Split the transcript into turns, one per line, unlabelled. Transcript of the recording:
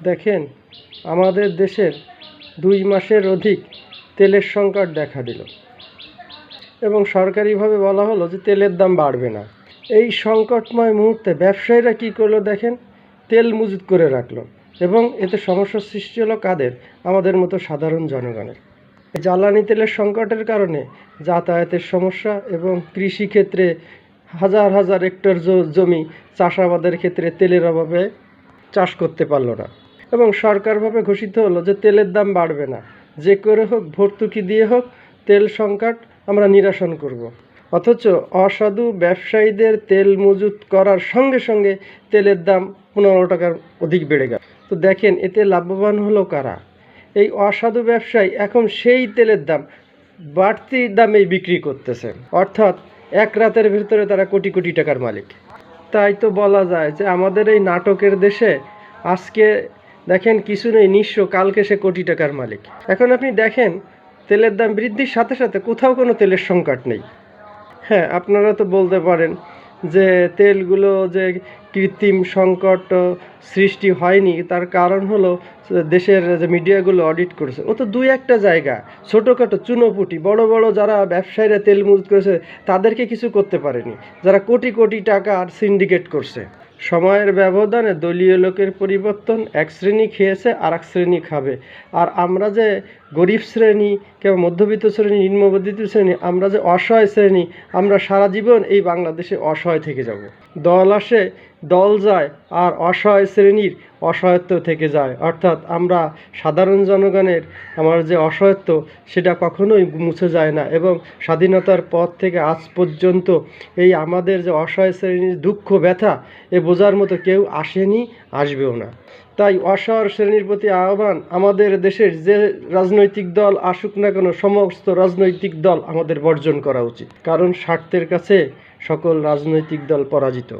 দেখেন, আমাদের দেশের 2 মাসের অধিক তেলের সংকট দেখা দিল এবং সরকারিভাবে বলা হলো যে তেলের দাম বাড়বে না। এই সংকটময় মুহূর্তে ব্যবসায়ীরা কী করলো দেখেন, তেল মজুত করে রাখলো এবং এতে সমস্যার সৃষ্টি হলো কাদের? আমাদের মতো সাধারণ জনগণের। জ্বালানি তেলের সংকটের কারণে যাতায়াতের সমস্যা এবং কৃষিক্ষেত্রে হাজার হাজার হেক্টর জমি চাষাবাদের ক্ষেত্রে তেলের অভাবে চাষ করতে পারল না এবং সরকারভাবে ঘোষিত হলো যে তেলের দাম বাড়বে না, যে করে হোক ভর্তুকি দিয়ে হোক তেল সংকট আমরা নিরসন করব। অথচ অসাধু ব্যবসায়ীদের তেল মজুত করার সঙ্গে সঙ্গে তেলের দাম 15 টাকার অধিক বেড়ে গেল। তো দেখেন, এতে লাভবান হলো কারা? এই অসাধু ব্যবসায়ী এখন সেই তেলের দাম বাড়তি দামে বিক্রি করতেছে, অর্থাৎ এক রাতের ভিতরে তারা কোটি কোটি টাকার মালিক। তাই তো বলা যায় যে আমাদের এই নাটকের দেশে আজকে দেখেন কিছু নেই নিঃস্ব, কালকে সে কোটি টাকার মালিক। এখন আপনি দেখেন, তেলের দাম বৃদ্ধির সাথে সাথে কোথাও কোনো তেলের সংকট নেই। হ্যাঁ, আপনারা তো বলতে পারেন যে তেলগুলো যে কৃত্রিম সংকট সৃষ্টি হয়নি, তার কারণ হলো দেশের যে মিডিয়াগুলো অডিট করেছে। ও তো 2-1টা জায়গা ছোটোখাটো চুনোপুটি, বড় বড় যারা ব্যবসায়ীরা তেল মজুত করেছে তাদেরকে কিছু করতে পারেনি, যারা কোটি কোটি টাকা আর সিন্ডিকেট করছে। সময়ের ব্যবধানে দলীয় লোকের পরিবর্তন, এক শ্রেণী খেয়েছে আর এক শ্রেণী খাবে। আর আমরা যে গরিব শ্রেণী কিংবা মধ্যবিত্ত শ্রেণী, নিম্নমধ্যবিত্ত শ্রেণী, আমরা যে অসহায় শ্রেণী, আমরা সারা জীবন এই বাংলাদেশে অসহায় থেকে যাব। দল আসে দল যায় আর অসহায় শ্রেণীর অসহায়ত্ব থেকে যায়, অর্থাৎ আমরা সাধারণ জনগণের আমার যে অসহায়ত্ব সেটা কখনোই মুছে যায় না। এবং স্বাধীনতার পর থেকে আজ পর্যন্ত এই আমাদের যে অসহায় শ্রেণীর দুঃখ ব্যথা এ বোঝার মতো কেউ আসেনি, আসবেও না। তাই অসহায় শ্রেণীর প্রতি আহ্বান, আমাদের দেশের যে রাজনৈতিক দল আসুক না কেন, সমস্ত রাজনৈতিক দল আমাদের বর্জন করা উচিত, কারণ স্বার্থের কাছে সকল রাজনৈতিক দল পরাজিত।